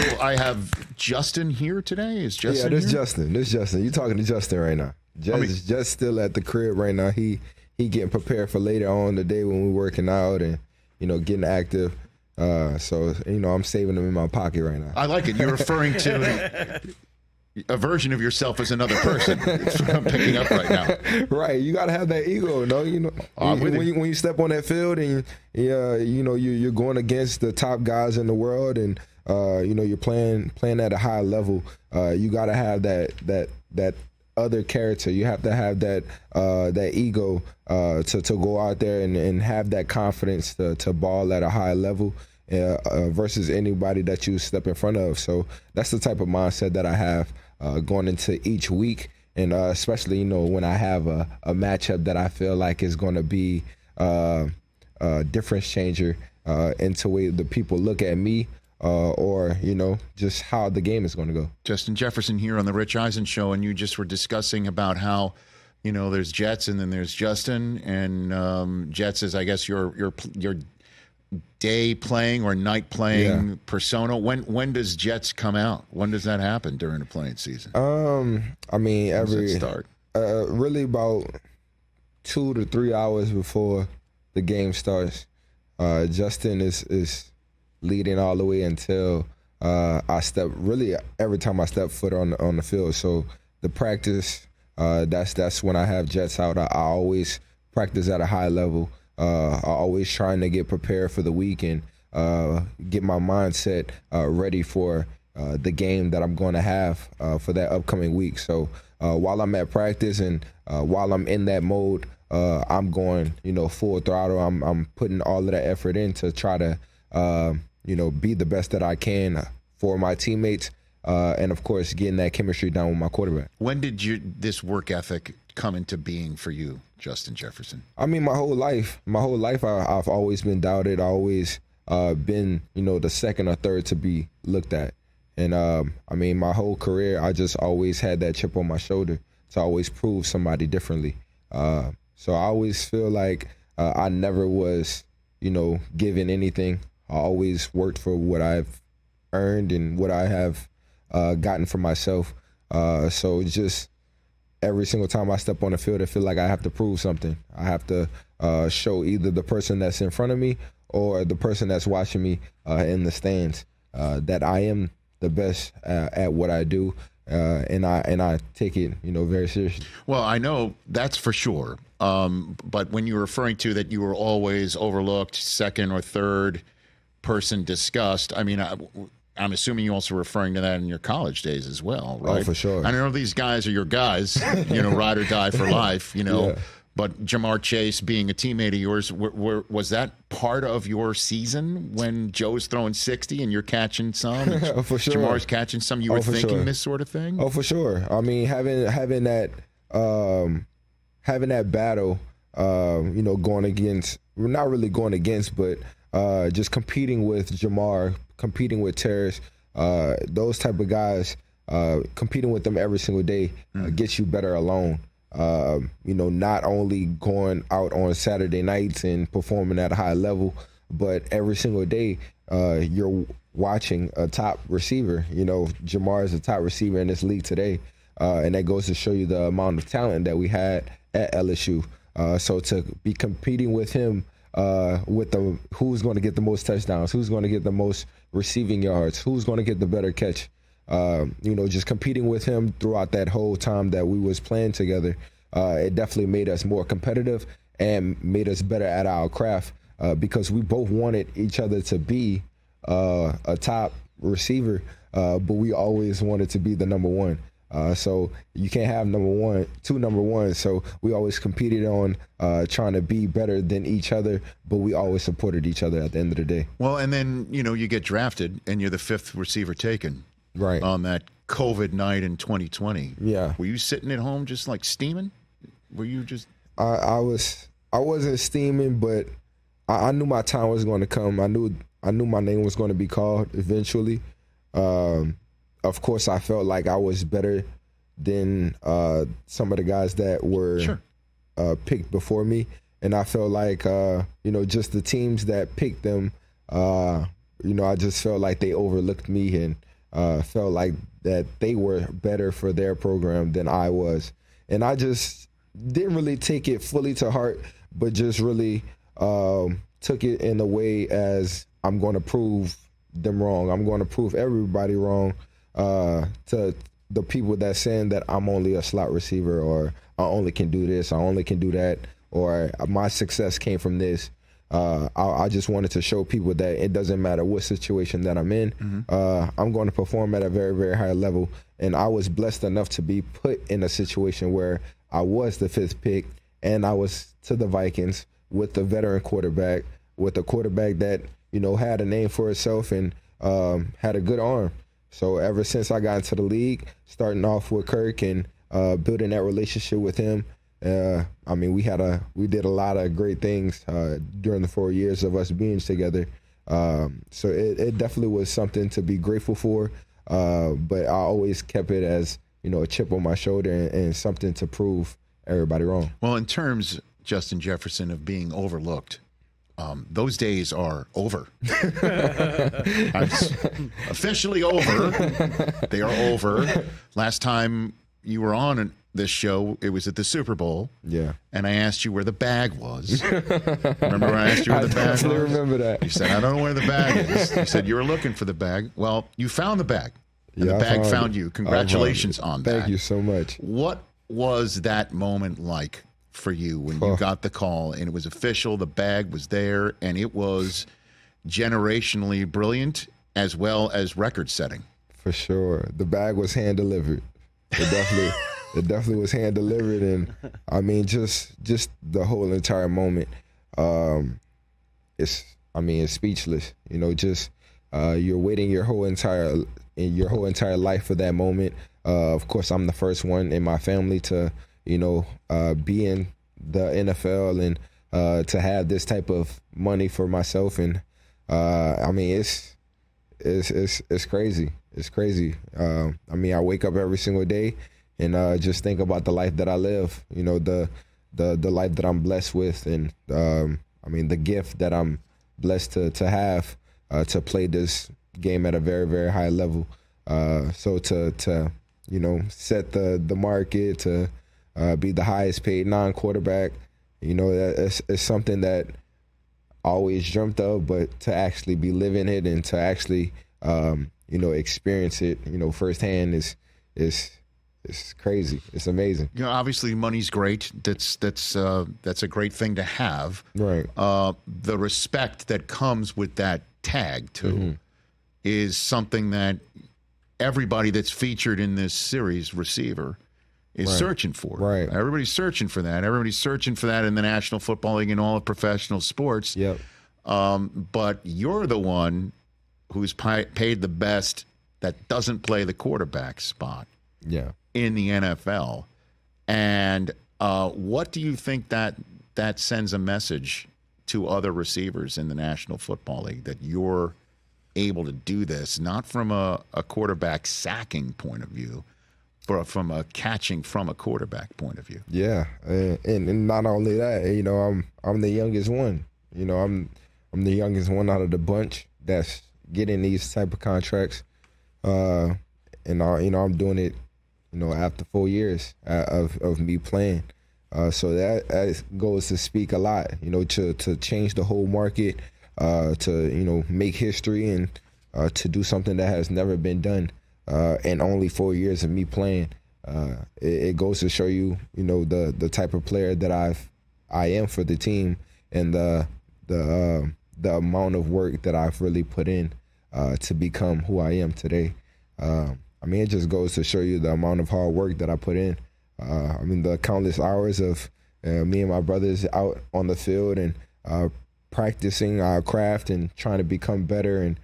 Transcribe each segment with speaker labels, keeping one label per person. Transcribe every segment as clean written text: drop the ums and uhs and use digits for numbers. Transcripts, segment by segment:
Speaker 1: So I have Justin here today. Is Justin
Speaker 2: this
Speaker 1: here?
Speaker 2: Justin. This Justin. You talking to Justin right now. Just still at the crib right now. He getting prepared for later on the day when we're working out and, getting active. So, I'm saving them in my pocket right now.
Speaker 1: I like it. You're referring to a version of yourself as another person. That's what I'm picking up right now.
Speaker 2: Right. You got to have that ego, when you step on that field and, you're going against the top guys in the world and, you're playing at a high level. You got to have that other character. You have to have that ego to go out there and have that confidence to ball at a high level versus anybody that you step in front of. So that's the type of mindset that I have going into each week, and especially when I have a matchup that I feel like is going to be a difference changer into the way the people look at me. Or just how the game is going to go.
Speaker 1: Justin Jefferson here on the Rich Eisen Show, and you just were discussing about how, there's Jets and then there's Justin, and Jets is, I guess, your day playing or night playing persona. When does Jets come out? When does that happen during the playing season?
Speaker 2: Every
Speaker 1: start.
Speaker 2: Really about 2 to 3 hours before the game starts. Justin is leading all the way until every time I step foot on the field. So the practice, that's when I have Jets out. I always practice at a high level. Always trying to get prepared for the week and get my mindset ready for the game that I'm going to have for that upcoming week. So while I'm at practice and while I'm in that mode, I'm going, full throttle. I'm putting all of that effort in to try to be the best that I can for my teammates, and of course, getting that chemistry down with my quarterback.
Speaker 1: When did this work ethic come into being for you, Justin Jefferson? my
Speaker 2: whole life, I've always been doubted. I always been, the second or third to be looked at, and my whole career, I just always had that chip on my shoulder to always prove somebody differently. So I always feel like I never was, given anything. I always worked for what I've earned and what I have gotten for myself. So just every single time I step on the field, I feel like I have to prove something. I have to show either the person that's in front of me or the person that's watching me in the stands that I am the best at what I do, and I take it, very seriously. Well,
Speaker 1: I know that's for sure. But when you were referring to that you were always overlooked, second or third person discussed, I'm assuming you're also referring to that in your college days as well, right?
Speaker 2: Oh, for sure.
Speaker 1: I know these guys are your guys, ride or die for life,
Speaker 2: Yeah.
Speaker 1: But Jamar Chase being a teammate of yours, was that part of your season when Joe's throwing 60 and you're catching some?
Speaker 2: For sure.
Speaker 1: Jamar's catching some. You were thinking this sort of thing?
Speaker 2: Oh, for sure. Having that battle, going against, not really going against, but just competing with Jamar, competing with Terrace, those type of guys, competing with them every single day gets you better alone. Not only going out on Saturday nights and performing at a high level, but every single day you're watching a top receiver. Jamar is a top receiver in this league today, and that goes to show you the amount of talent that we had at LSU. So to be competing with him, with who's going to get the most touchdowns, who's going to get the most receiving yards, who's going to get the better catch, just competing with him throughout that whole time that we was playing together, it definitely made us more competitive and made us better at our craft, because we both wanted each other to be a top receiver, but we always wanted to be the number one. So you can't have two number ones. So we always competed on trying to be better than each other, but we always supported each other at the end of the day.
Speaker 1: Well, and then, you get drafted and you're the fifth receiver taken.
Speaker 2: Right.
Speaker 1: On that COVID night in 2020.
Speaker 2: Yeah.
Speaker 1: Were you sitting at home just like steaming? Were you just?
Speaker 2: I wasn't steaming, but I knew my time was going to come. I knew my name was going to be called eventually. Of course, I felt like I was better than some of the guys that were picked before me. And I felt like, just the teams that picked them, I just felt like they overlooked me. And felt like that they were better for their program than I was. And I just didn't really take it fully to heart, but just really took it in a way as I'm going to prove them wrong. I'm going to prove everybody wrong to the people that saying that I'm only a slot receiver, or I only can do this, I only can do that, or my success came from this. I just wanted to show people that it doesn't matter what situation that I'm in. I'm going to perform at a very, very high level. And I was blessed enough to be put in a situation where I was the 5th pick, and I was to the Vikings with a veteran quarterback, with a quarterback that, had a name for itself and had a good arm. So ever since I got into the league, starting off with Kirk and building that relationship with him, we did a lot of great things during the 4 years of us being together. So it definitely was something to be grateful for. But I always kept it as, a chip on my shoulder and something to prove everybody wrong.
Speaker 1: Well, in terms, Justin Jefferson, of being overlooked, those days are over. Officially over. They are over. Last time you were on this show, it was at the Super Bowl.
Speaker 2: Yeah.
Speaker 1: And I asked you where the bag was. Remember when I asked you where the bag was?
Speaker 2: I remember that.
Speaker 1: You said, I don't know where the bag is. You said you were looking for the bag. Well, you found the bag. And the bag found you. Congratulations on that.
Speaker 2: Thank you so much.
Speaker 1: What was that moment like for you when you got the call and it was official, the bag was there, and it was generationally brilliant as well as record-setting?
Speaker 2: For sure. The bag was hand-delivered. It definitely was hand-delivered, and just the whole entire moment, it's speechless. You're waiting your whole entire life for that moment. Of course, I'm the first one in my family to be in the NFL and to have this type of money for myself, and it's crazy. It's crazy. I wake up every single day and just think about the life that I live. The life that I'm blessed with, and the gift that I'm blessed to have to play this game at a very, very high level. So to set the market, to be the highest paid non-quarterback, it's something that I always dreamt of, but to actually be living it and to actually experience it firsthand is crazy. It's amazing.
Speaker 1: Obviously money's great. That's a great thing to have.
Speaker 2: Right.
Speaker 1: The respect that comes with that tag too is something that everybody that's featured in this series, receiver, is searching for.
Speaker 2: Right.
Speaker 1: Everybody's searching for that. Everybody's searching for that in the National Football League and all of professional sports.
Speaker 2: Yep.
Speaker 1: But you're the one who's paid the best that doesn't play the quarterback spot.
Speaker 2: Yeah.
Speaker 1: In the NFL. And what do you think that sends a message to other receivers in the National Football League, that you're able to do this, not from a quarterback sacking point of view, but from a catching from a quarterback point of view?
Speaker 2: Yeah, and not only that, I'm the youngest one. I'm the youngest one out of the bunch that's getting these type of contracts, and I'm doing it, after 4 years of me playing. So that goes to speak a lot, to change the whole market, to make history, and to do something that has never been done. And only 4 years of me playing, it goes to show you, the type of player that I am for the team, and the amount of work that I've really put in to become who I am today. It just goes to show you the amount of hard work that I put in. The countless hours of me and my brothers out on the field and practicing our craft and trying to become better and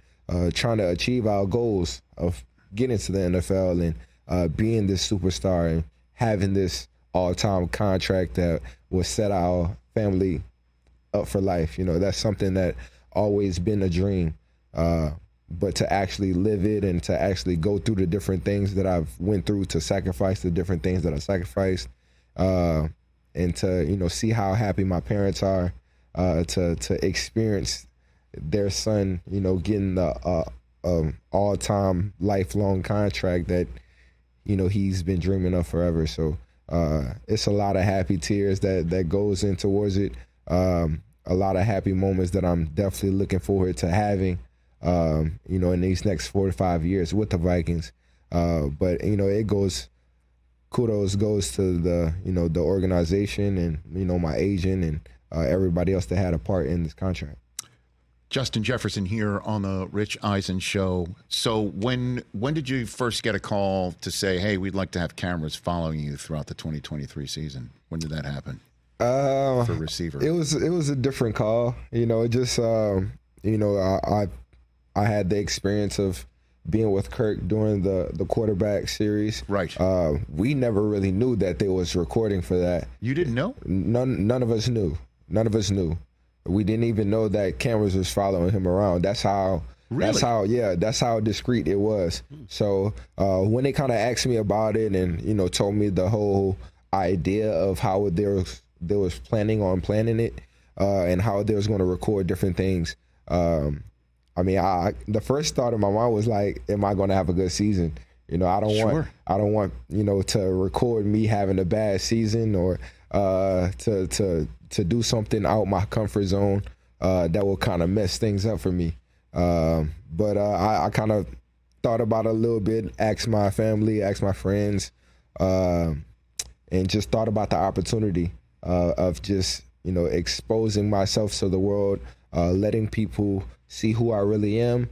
Speaker 2: trying to achieve our goals of getting to the NFL and being this superstar and having this all-time contract that will set our family up for life. That's something that always been a dream. But to actually live it and to actually go through the different things that I've went through, to sacrifice the different things that I sacrificed, and to, see how happy my parents are, to experience their son, getting the all-time lifelong contract that, he's been dreaming of forever. So it's a lot of happy tears that goes in towards it. A lot of happy moments that I'm definitely looking forward to having, in these next 4 to 5 years with the Vikings. But kudos goes to the organization and, my agent and everybody else that had a part in this contract.
Speaker 1: Justin Jefferson here on the Rich Eisen Show. So when did you first get a call to say, hey, we'd like to have cameras following you throughout the 2023 season? When did that happen for receiver?
Speaker 2: It was a different call. It just, I had the experience of being with Kirk during the quarterback series.
Speaker 1: Right.
Speaker 2: We never really knew that they was recording for that.
Speaker 1: You didn't know?
Speaker 2: None of us knew. None of us knew. We didn't even know that cameras was following him around. That's how.
Speaker 1: Really?
Speaker 2: That's how discreet it was. So when they kind of asked me about it and told me the whole idea of how they was planning it and how they was going to record different things. The first thought in my mind was like, am I going to have a good season? I don't want to record me having a bad season or to do something out my comfort zone that will kind of mess things up for me. But I kind of thought about it a little bit, asked my family, asked my friends, and just thought about the opportunity of just, exposing myself to the world, letting people see who I really am.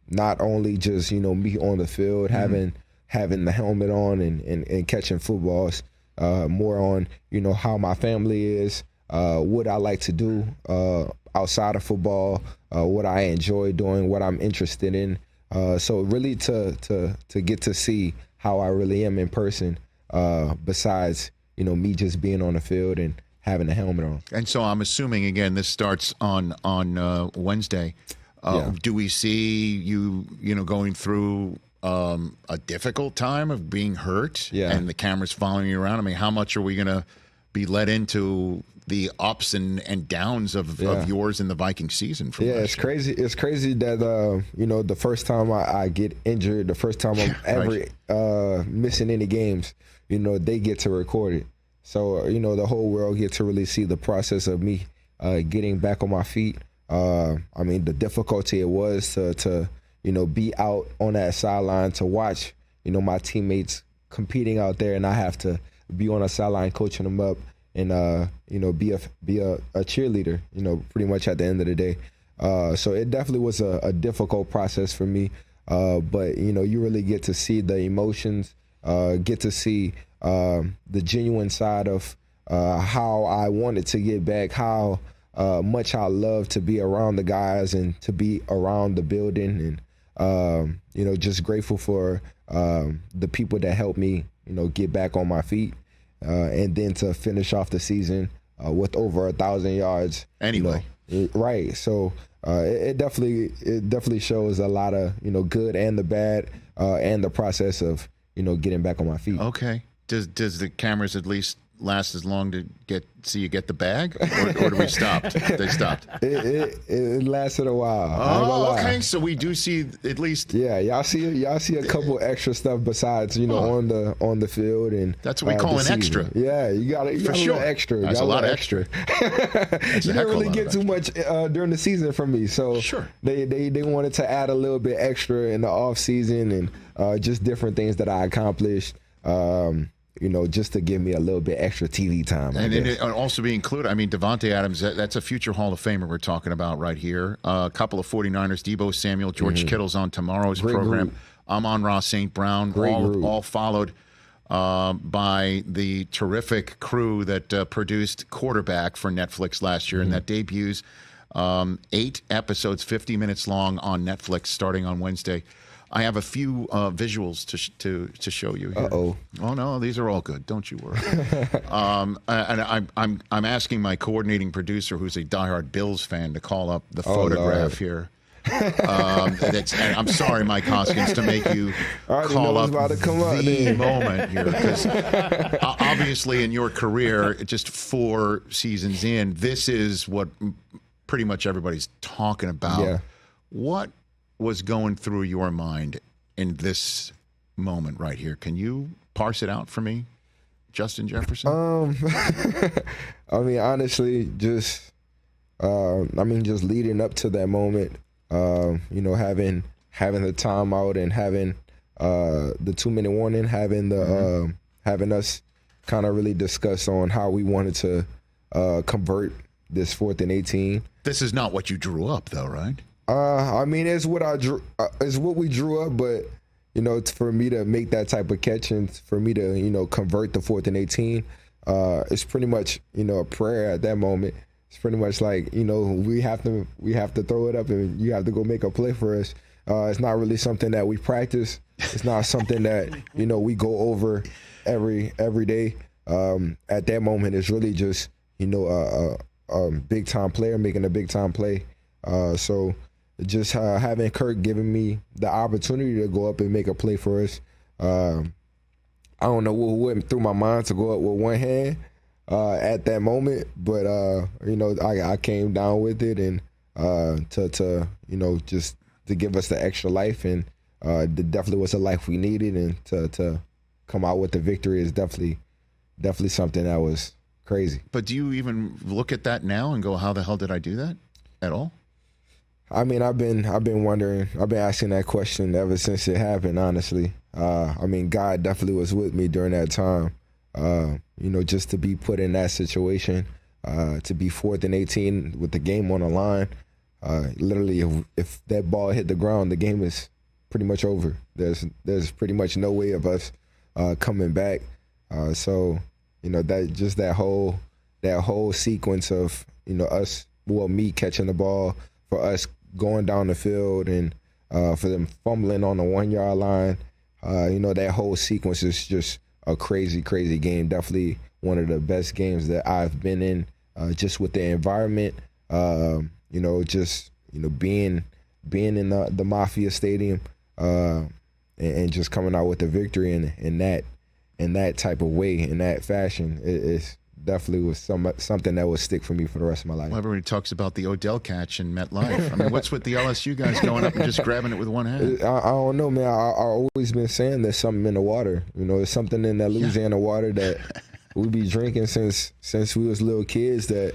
Speaker 2: Not only just, me on the field, having the helmet on and catching footballs, more on, how my family is, what I like to do outside of football, what I enjoy doing, what I'm interested in. So really to get to see how I really am in person, besides, me just being on the field and having the helmet on.
Speaker 1: And so I'm assuming, again, this starts on Wednesday. Do we see you, going through a difficult time of being hurt and the camera's following you around? I mean, how much are we going to be led into the ups and downs of yours in the Viking season?
Speaker 2: It's crazy. It's crazy that, the first time I get injured, the first time I'm ever missing any games, they get to record it. So, the whole world gets to really see the process of me getting back on my feet. The difficulty it was to be out on that sideline to watch, my teammates competing out there, and I have to be on a sideline coaching them up and, be a cheerleader, pretty much at the end of the day. So it definitely was a difficult process for me. But, you really get to see the emotions, get to see the genuine side of how I wanted to get back, how much I love to be around the guys and to be around the building, and just grateful for the people that helped me get back on my feet, and then to finish off the season with over 1,000 yards
Speaker 1: anyway.
Speaker 2: Right. So it definitely shows a lot of good and the bad, and the process of getting back on my feet.
Speaker 1: Okay. Does the cameras at least last as long to see you get the bag, or do we stop? They stopped.
Speaker 2: It lasted a while.
Speaker 1: Oh, okay. So we do see at least.
Speaker 2: Yeah, y'all see a couple extra stuff besides on the field, and
Speaker 1: that's what we call an extra.
Speaker 2: Yeah, you got a little extra.
Speaker 1: That's a lot of extra.
Speaker 2: You didn't really get too much during the season from me, so
Speaker 1: sure.
Speaker 2: They wanted to add a little bit extra in the off season and just different things that I accomplished. Just to give me a little bit extra TV time.
Speaker 1: And it also be included, Devontae Adams, that's a future Hall of Famer we're talking about right here. A couple of 49ers, Debo Samuel, George Kittle's on tomorrow's program.
Speaker 2: Group.
Speaker 1: Amon-Ra St. Brown, all followed by the terrific crew that produced Quarterback for Netflix last year, and that debuts 8 episodes, 50 minutes long on Netflix starting on Wednesday. I have a few visuals to show you here.
Speaker 2: Uh-oh.
Speaker 1: Oh no, these are all good. Don't you worry. And I'm asking my coordinating producer, who's a diehard Bills fan, to call up the photograph here. And I'm sorry, Mike Hoskins, to make you call up the moment here, because obviously in your career, just 4 seasons in, this is what pretty much everybody's talking about.
Speaker 2: Yeah.
Speaker 1: What was going through your mind in this moment right here? Can you parse it out for me, Justin Jefferson?
Speaker 2: I mean, honestly, just just leading up to that moment, having the timeout and having the 2-minute warning, having the having us kind of really discuss on how we wanted to convert this 4th and 18.
Speaker 1: This is not what you drew up, though, right?
Speaker 2: I mean, it's what I drew. It's what we drew up, but it's for me to make that type of catch and for me to convert the 4th and 18. It's pretty much a prayer at that moment. It's pretty much like we have to throw it up and you have to go make a play for us. It's not really something that we practice. It's not something that we go over every day. At that moment, it's really just a big time player making a big time play. So just having Kirk giving me the opportunity to go up and make a play for us. I don't know what went through my mind to go up with one hand at that moment, but I came down with it and just to give us the extra life, and it definitely was a life we needed, and to come out with the victory is definitely something that was crazy.
Speaker 1: But do you even look at that now and go, how the hell did I do that at all?
Speaker 2: I mean, I've been wondering. I've been asking that question ever since it happened, honestly. God definitely was with me during that time. Just to be put in that situation, to be 4th and 18 with the game on the line. Literally, if that ball hit the ground, the game is pretty much over. There's pretty much no way of us coming back. That whole sequence of me catching the ball, for us going down the field, and for them fumbling on the 1-yard line. That whole sequence is just a crazy, crazy game. Definitely one of the best games that I've been in, just with the environment, being in the Mafia Stadium, and just coming out with the victory in that type of way, in that fashion. It's definitely was something that would stick for me for the rest of my life.
Speaker 1: Well, everybody talks about the Odell catch in MetLife. I mean, what's with the LSU guys going up and just grabbing it with one hand?
Speaker 2: I don't know, man. I always been saying there's something in the water. There's something in that Louisiana water that we be drinking since we was little kids that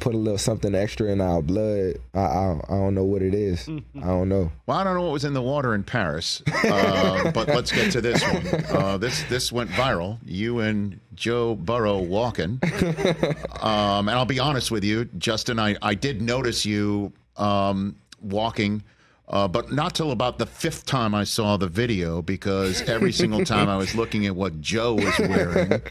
Speaker 2: put a little something extra in our blood. I don't know what it is. I don't know.
Speaker 1: Well, I don't know what was in the water in Paris, but let's get to this one. This went viral. You and Joe Burrow walking. And I'll be honest with you, Justin, I did notice you walking, but not till about the 5th time I saw the video, because every single time I was looking at what Joe was wearing.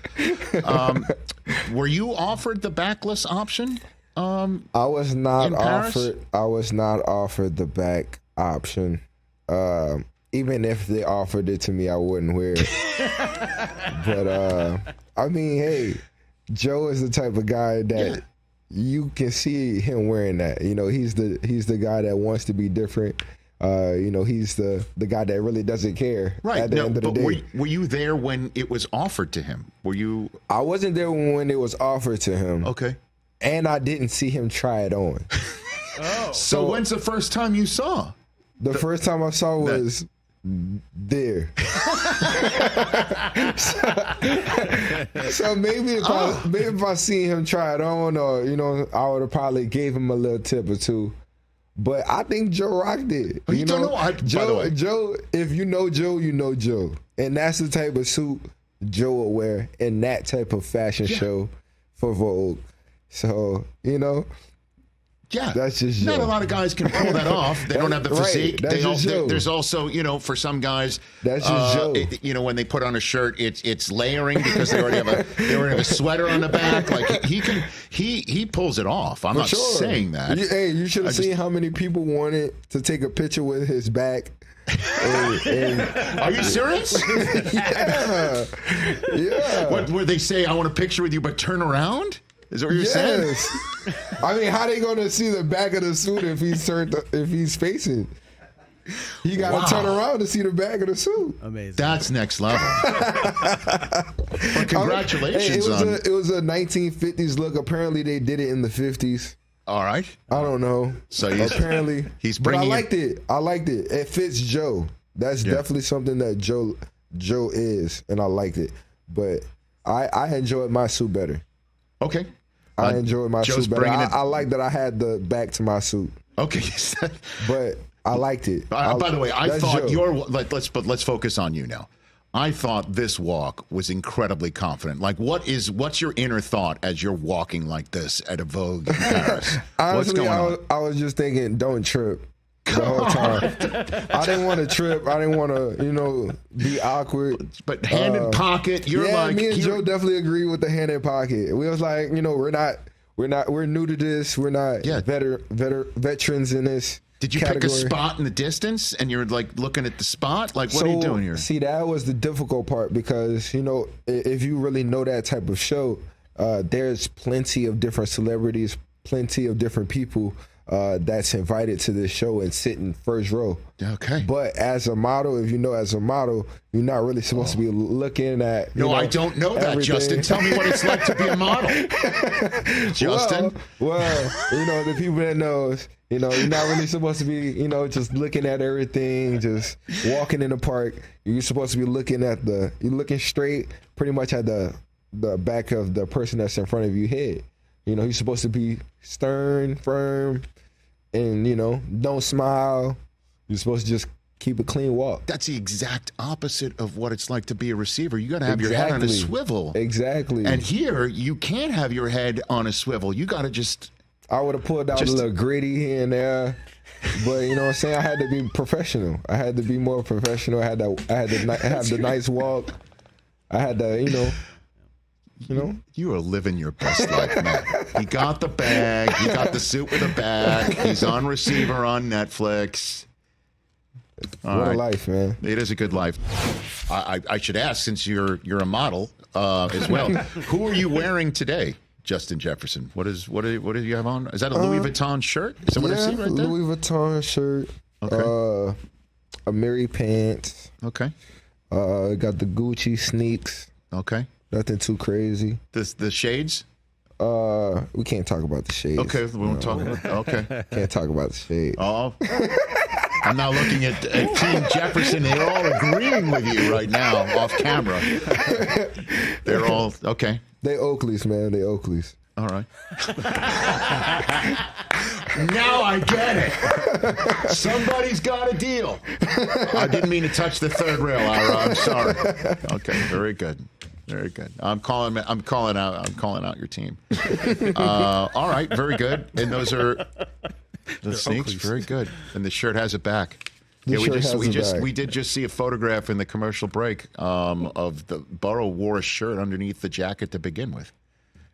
Speaker 1: Were you offered the backless option?
Speaker 2: I was not offered. I was not offered the back option. Even if they offered it to me, I wouldn't wear it. But I mean, hey, Joe is the type of guy that you can see him wearing that. He's the guy that wants to be different. He's the guy that really doesn't care.
Speaker 1: Right.
Speaker 2: At the end of the day.
Speaker 1: Were you there when it was offered to him? Were you?
Speaker 2: I wasn't there when it was offered to him.
Speaker 1: Okay.
Speaker 2: And I didn't see him try it on.
Speaker 1: Oh. So when's the first time you saw?
Speaker 2: The first time I saw was there. so maybe if I seen him try it on, or I would have probably gave him a little tip or two. But I think Joe rocked it.
Speaker 1: You don't know. By the way,
Speaker 2: Joe, if you know Joe, you know Joe, and that's the type of suit Joe will wear in that type of fashion show for Vogue. So
Speaker 1: yeah,
Speaker 2: that's just Joe.
Speaker 1: Not a lot of guys can pull that off. They don't have the physique. There's also, for some guys,
Speaker 2: that's just Joe.
Speaker 1: When they put on a shirt, it's layering because they already have a sweater on the back. Like he pulls it off. I'm not saying that.
Speaker 2: You should have seen how many people wanted to take a picture with his back.
Speaker 1: Are you serious?
Speaker 2: Yeah.
Speaker 1: What where they say, I want a picture with you, but turn around? Is that what you're saying?
Speaker 2: I mean, how they gonna see the back of the suit if he's facing? You gotta turn around to see the back of the suit.
Speaker 3: Amazing.
Speaker 1: That's next level. Well, congratulations.
Speaker 2: It was a 1950s look. Apparently, they did it in the 50s.
Speaker 1: All right.
Speaker 2: I don't know.
Speaker 1: So
Speaker 2: apparently
Speaker 1: he's
Speaker 2: but
Speaker 1: bringing.
Speaker 2: I liked it. I liked it. It fits Joe. That's definitely something that Joe is, and I liked it. But I enjoyed my suit better.
Speaker 1: Okay.
Speaker 2: I enjoyed my
Speaker 1: Joe's
Speaker 2: suit better.
Speaker 1: bringing it.
Speaker 2: I like that I had the back to my suit.
Speaker 1: Okay.
Speaker 2: But I liked it.
Speaker 1: By the way, I thought
Speaker 2: Joe.
Speaker 1: let's focus on you now. I thought this walk was incredibly confident. Like, what's your inner thought as you're walking like this at a Vogue in Paris?
Speaker 2: Honestly,
Speaker 1: what's going on?
Speaker 2: I was just thinking, don't trip the whole time. I didn't want to trip. I didn't want to, be awkward.
Speaker 1: But hand in pocket, you're like.
Speaker 2: Me and Joe definitely agree with the hand in pocket. We was like, we're new to this. We're not veterans in this.
Speaker 1: Did you
Speaker 2: category.
Speaker 1: pick a spot in the distance and you're like looking at the spot? Like, what are you doing here?
Speaker 2: See, that was the difficult part because, if you really know that type of show, there's plenty of different celebrities, plenty of different people that's invited to this show and sit in first row.
Speaker 1: Okay.
Speaker 2: But as a model, as a model, you're not really supposed to be looking at.
Speaker 1: No, I don't know that,
Speaker 2: everything.
Speaker 1: Justin. Tell me what it's like to be a model. Justin?
Speaker 2: Well, the people that knows, you're not really supposed to be, just looking at everything, just walking in the park. You're supposed to be looking you're looking straight pretty much at the back of the person that's in front of your head. You're supposed to be stern, firm, and, don't smile. You're supposed to just keep a clean walk.
Speaker 1: That's the exact opposite of what it's like to be a receiver. You got to have your head on a swivel.
Speaker 2: Exactly.
Speaker 1: And here, you can't have your head on a swivel. You got to just...
Speaker 2: I would have pulled out a little gritty here and there. But, you know what I'm saying? I had to be professional. I had to be more professional. I had to have the nice walk. I had to,
Speaker 1: You are living your best life, man. He got the bag. He got the suit with a bag. He's on receiver on Netflix.
Speaker 2: What a life, man.
Speaker 1: It is a good life. I should ask, since you're a model as well, who are you wearing today, Justin Jefferson? What do you have on? Is that a Louis Vuitton shirt? Is that what I see right there?
Speaker 2: Louis Vuitton shirt.
Speaker 1: Okay.
Speaker 2: A Mary pants.
Speaker 1: Okay.
Speaker 2: Got the Gucci sneaks.
Speaker 1: Okay.
Speaker 2: Nothing too crazy.
Speaker 1: The shades?
Speaker 2: We can't talk about the shades.
Speaker 1: Okay, we won't talk about. Okay.
Speaker 2: Can't talk about the shades.
Speaker 1: Oh. I'm now looking at Team Jefferson. They're all agreeing with you right now off camera. They're all okay.
Speaker 2: They Oakleys, man. They Oakleys.
Speaker 1: All right. Now I get it. Somebody's got a deal. I didn't mean to touch the third rail, Ira. I'm sorry. Okay, very good. Very good. I'm calling out your team. All right, very good. And those are the sneaks. Oakleys. Very good. And the shirt has a back. We did just see a photograph in the commercial break of the Burrow wore a shirt underneath the jacket to begin with.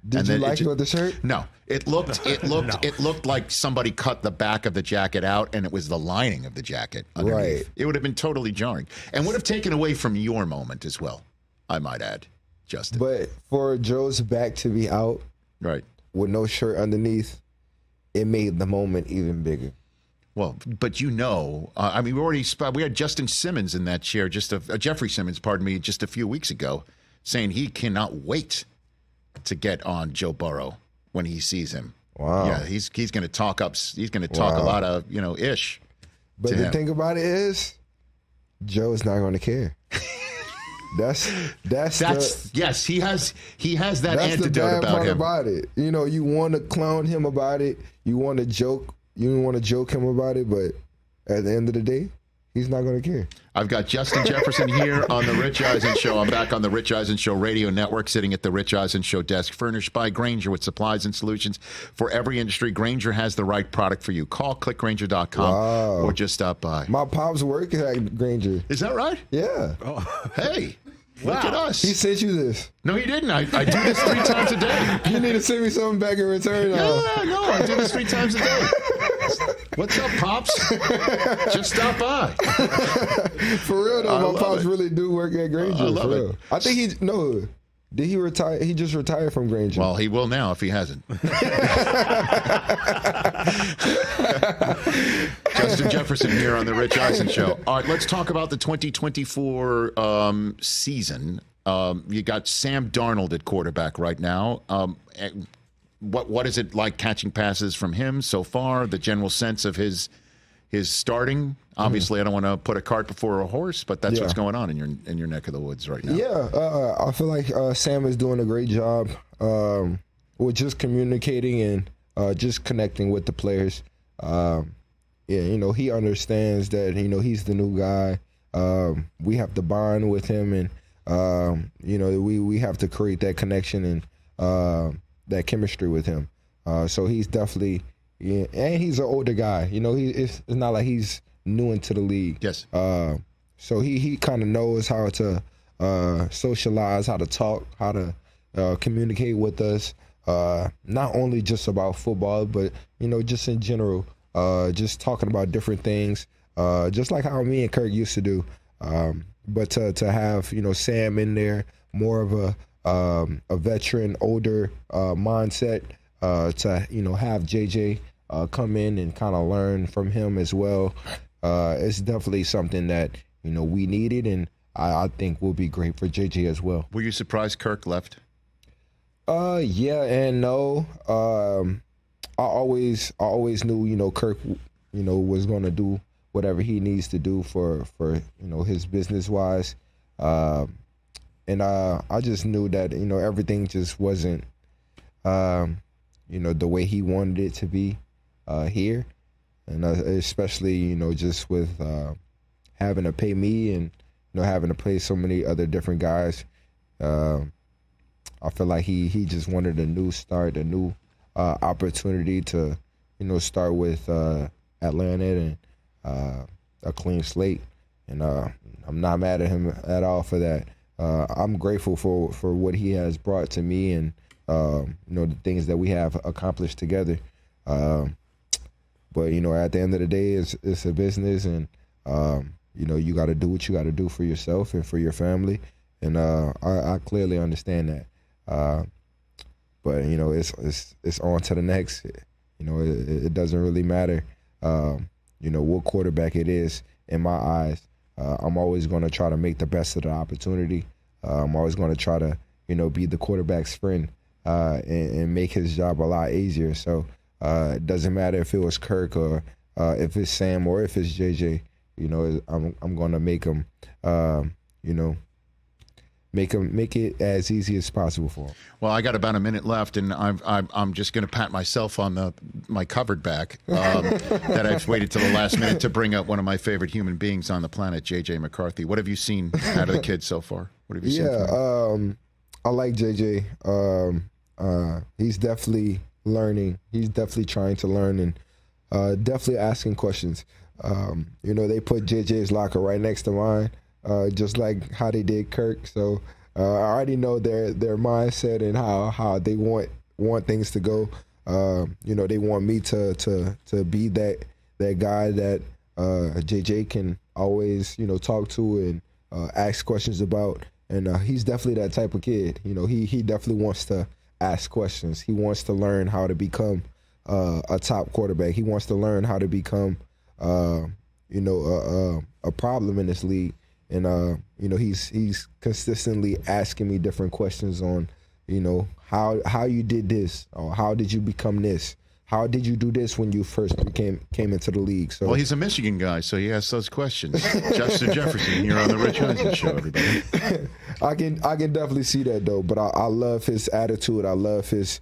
Speaker 2: Did you like the shirt?
Speaker 1: No, it looked like somebody cut the back of the jacket out, and it was the lining of the jacket underneath.
Speaker 2: Right.
Speaker 1: It would have been totally jarring, and would have taken away from your moment as well, I might add, Justin.
Speaker 2: But for Joe's back to be out,
Speaker 1: right,
Speaker 2: with no shirt underneath, it made the moment even bigger.
Speaker 1: Well, but I mean, we had Justin Simmons in that chair, Jeffrey Simmons, pardon me, just a few weeks ago, saying he cannot wait to get on Joe Burrow when he sees him.
Speaker 2: Wow.
Speaker 1: Yeah, he's going to talk up. He's going to talk a lot of ish.
Speaker 2: But the thing about it is, Joe's not going to care. That's
Speaker 1: yes. He has that
Speaker 2: that's
Speaker 1: antidote
Speaker 2: the bad
Speaker 1: about
Speaker 2: part
Speaker 1: him.
Speaker 2: About it. You want to clown him about it. You want to joke. You want to joke him about it. But at the end of the day, he's not going to care.
Speaker 1: I've got Justin Jefferson here on the Rich Eisen Show. I'm back on the Rich Eisen Show radio network, sitting at the Rich Eisen Show desk, furnished by Grainger with supplies and solutions for every industry. Grainger has the right product for you. Call clickgrainger.com or just stop by.
Speaker 2: My pops work at Grainger.
Speaker 1: Is that right?
Speaker 2: Yeah.
Speaker 1: Oh. Hey. Look at us.
Speaker 2: He sent you this.
Speaker 1: No, he didn't. I do this 3 times a day.
Speaker 2: You need to send me something back in return.
Speaker 1: Yeah, no, I do this 3 times a day. What's up, Pops? Just stop by.
Speaker 2: For real, though, my Pops really do work at Grainger.
Speaker 1: I love it.
Speaker 2: I think did he retire? He just retired from Grainger.
Speaker 1: Well, he will now if he hasn't. Justin Jefferson here on the Rich Eisen Show. All right, let's talk about the 2024 season. You got Sam Darnold at quarterback right now. what is it like catching passes from him so far? The general sense of his starting. Obviously, I don't want to put a cart before a horse, but that's what's going on in your neck of the woods right now.
Speaker 2: Yeah, I feel like Sam is doing a great job with just communicating and just connecting with the players. Yeah, he understands that he's the new guy. We have to bond with him, and we have to create that connection and that chemistry with him. So he's definitely, and he's an older guy. It's not like he's new into the league.
Speaker 1: Yes.
Speaker 2: So he kind of knows how to socialize, how to talk, how to communicate with us. Not only just about football, but just in general. Just talking about different things, just like how me and Kirk used to do. But to have Sam in there, more of a veteran, older mindset. To have JJ come in and kind of learn from him as well. It's definitely something that we needed, and I think will be great for JJ as well.
Speaker 1: Were you surprised Kirk left?
Speaker 2: Yeah and no. I always knew Kirk was going to do whatever he needs to do for his business wise, and I just knew that everything just wasn't the way he wanted it to be here, and especially just with having to pay me and having to pay so many other different guys. I feel like he just wanted a new start, a new opportunity to start with Atlanta and a clean slate, and I'm not mad at him at all for that. I'm grateful for what he has brought to me and the things that we have accomplished together. But at the end of the day, it's a business, and you got to do what you got to do for yourself and for your family, and I clearly understand that. But it's on to the next. It doesn't really matter. What quarterback it is in my eyes. I'm always going to try to make the best of the opportunity. I'm always going to try to be the quarterback's friend and make his job a lot easier. So it doesn't matter if it was Kirk or if it's Sam or if it's JJ. I'm going to make him. Make it as easy as possible for him.
Speaker 1: Well, I got about a minute left, and I'm just going to pat myself on my covered back that I've waited till the last minute to bring up one of my favorite human beings on the planet, JJ McCarthy. What have you seen out of the kid so far? What have you seen?
Speaker 2: Yeah, I like JJ. He's definitely learning. He's definitely trying to learn and definitely asking questions. They put JJ's locker right next to mine. Just like how they did Kirk, so I already know their mindset and how they want things to go. They want me to be that guy that JJ can always talk to and ask questions about, and he's definitely that type of kid. He definitely wants to ask questions. He wants to learn how to become a top quarterback. He wants to learn how to become a problem in this league. And he's consistently asking me different questions on, how you did this, or how did you become this? How did you do this when you first came into the league? So,
Speaker 1: well, he's a Michigan guy, so he asks those questions. Justin Jefferson here on the Rich Eisen Show, everybody.
Speaker 2: I can definitely see that though, but I love his attitude. I love his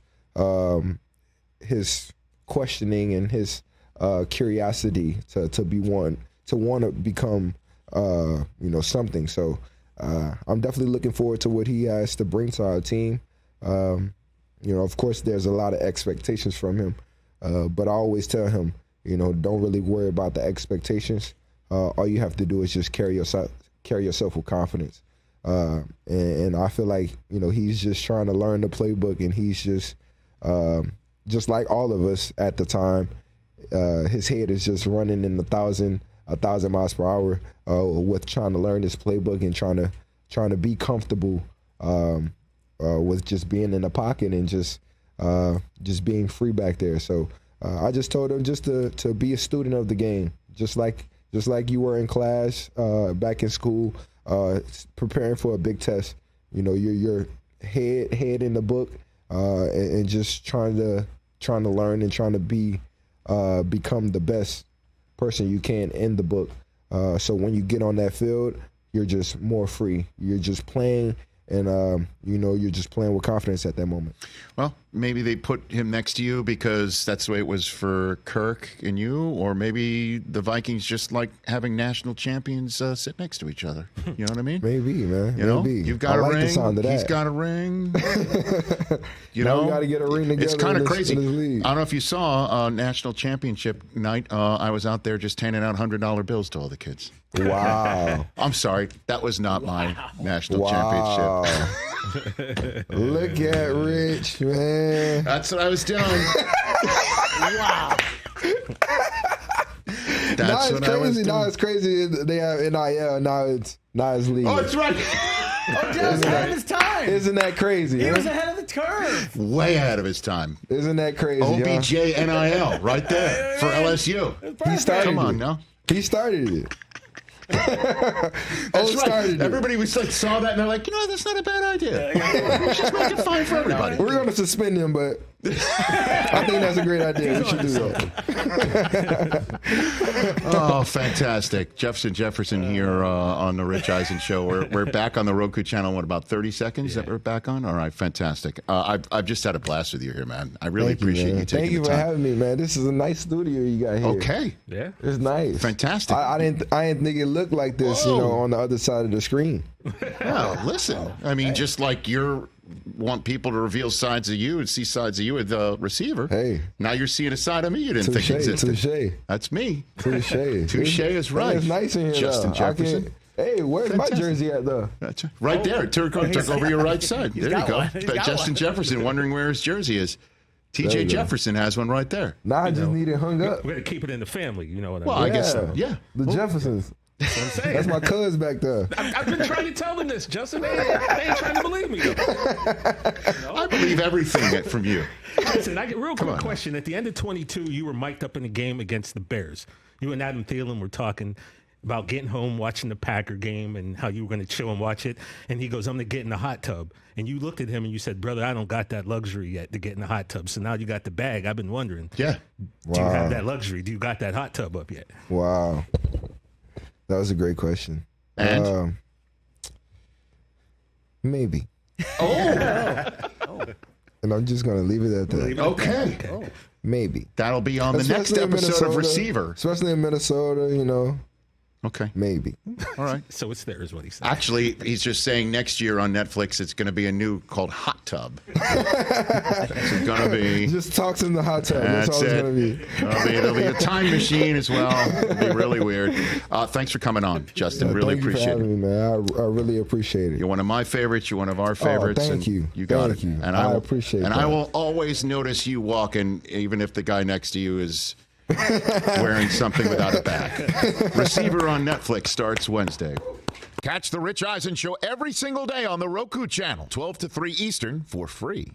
Speaker 2: questioning and his curiosity to want to become something. So I'm definitely looking forward to what he has to bring to our team. Of course, there's a lot of expectations from him, but I always tell him, don't really worry about the expectations. All you have to do is just carry yourself with confidence. And I feel like he's just trying to learn the playbook, and he's just like all of us at the time. His head is just running in 1,000 miles per hour with trying to learn this playbook and trying to be comfortable with just being in the pocket and just being free back there. So I just told him just to be a student of the game, just like you were in class back in school, preparing for a big test. Your head in the book, and just trying to learn and trying to become the best person you can in the book. So when you get on that field, you're just more free. You're just playing, and you're just playing with confidence at that moment.
Speaker 1: Well, maybe they put him next to you because that's the way it was for Kirk and you, or maybe the Vikings just like having national champions sit next to each other. You know what I mean?
Speaker 2: Maybe, man.
Speaker 1: You know,
Speaker 2: maybe.
Speaker 1: you've got a ring.
Speaker 2: The sound of that.
Speaker 1: He's got a ring. You
Speaker 2: now
Speaker 1: know,
Speaker 2: we got to get a ring together.
Speaker 1: It's kind of crazy.
Speaker 2: In this league.
Speaker 1: I don't know if you saw national championship night. I was out there just handing out $100 bills to all the kids.
Speaker 2: Wow.
Speaker 1: I'm sorry, that was not my national championship.
Speaker 2: Look at Rich, man.
Speaker 1: That's what I was doing. Wow. That's what I was doing.
Speaker 2: Now it's crazy. They have NIL. Now it's legal.
Speaker 1: Oh, that's right.
Speaker 3: Oh, Jeff's ahead of his time.
Speaker 2: Isn't that crazy?
Speaker 3: He was ahead of the curve.
Speaker 1: Way ahead of his time.
Speaker 2: Isn't that crazy?
Speaker 1: OBJ NIL right there for LSU.
Speaker 2: He started
Speaker 1: Come on,
Speaker 2: it.
Speaker 1: no?
Speaker 2: He started it.
Speaker 1: That's right. Everybody was like saw that and they're like, that's not a bad idea. We should make it fine for everybody.
Speaker 2: We're going to suspend him, but I think that's a great idea. We should do that.
Speaker 1: Oh, fantastic. Jefferson here on the Rich Eisen Show. We're back on the Roku channel in about 30 seconds that we're back on? All right, fantastic. I've just had a blast with you here, man. I really appreciate you taking the time.
Speaker 2: Thank you for having me, man. This is a nice studio you got here.
Speaker 1: Okay.
Speaker 3: Yeah.
Speaker 2: It's nice.
Speaker 1: Fantastic.
Speaker 2: I didn't think it looked like this, on the other side of the screen.
Speaker 1: Well, listen. I mean, just like you want people to reveal sides of you and see sides of you with the receiver.
Speaker 2: Hey.
Speaker 1: Now you're seeing a side of me you didn't think existed.
Speaker 2: Touche.
Speaker 1: That's me.
Speaker 2: Touche.
Speaker 1: Touche is right.
Speaker 2: It's nice in here,
Speaker 1: Justin Jefferson.
Speaker 2: Hey, where's my jersey at, though?
Speaker 1: That's right there. Took over your right side. There you go. Justin
Speaker 3: one.
Speaker 1: Jefferson wondering where his jersey is. TJ Jefferson has one right there.
Speaker 2: Now I just need it hung up.
Speaker 3: We're going to keep it in the family, you know what I mean?
Speaker 1: Well, I guess so. Yeah.
Speaker 2: The Jeffersons.
Speaker 3: That's what I'm saying.
Speaker 2: That's my cuz back there.
Speaker 3: I've been trying to tell them this, Justin. They ain't trying to believe me.
Speaker 1: I believe everything from you.
Speaker 3: Listen, real quick question. At the end of 22, you were mic'd up in a game against the Bears. You and Adam Thielen were talking about getting home, watching the Packer game, and how you were going to chill and watch it. And he goes, I'm going to get in the hot tub. And you looked at him and you said, brother, I don't got that luxury yet to get in the hot tub. So now you got the bag. I've been wondering.
Speaker 1: Yeah.
Speaker 3: Do you have that luxury? Do you got that hot tub up yet?
Speaker 2: Wow. That was a great question.
Speaker 1: And?
Speaker 2: Maybe.
Speaker 1: Oh.
Speaker 2: And I'm just going to leave it at that.
Speaker 1: Okay.
Speaker 2: Maybe.
Speaker 1: That'll be on the next episode of Receiver.
Speaker 2: Especially in Minnesota,
Speaker 1: Okay.
Speaker 2: Maybe.
Speaker 1: All right.
Speaker 3: So it's there is what he said.
Speaker 1: Actually, he's just saying next year on Netflix it's going to be a new called Hot Tub. It's going to be...
Speaker 2: Just talks in the hot tub. That's all it's going to be.
Speaker 1: It'll be a time machine as well. It'll be really weird. Thanks for coming on, Justin. Really appreciate it.
Speaker 2: Thank you for having me, man. I really appreciate it.
Speaker 1: You're one of my favorites. You're one of our favorites.
Speaker 2: Thank you.
Speaker 1: You got
Speaker 2: thank
Speaker 1: it.
Speaker 2: You.
Speaker 1: And
Speaker 2: I appreciate it.
Speaker 1: And I will always notice you walking, even if the guy next to you is... wearing something without a back. Receiver on Netflix starts Wednesday. Catch the Rich Eisen Show every single day on the Roku channel, 12 to 3 Eastern, for free.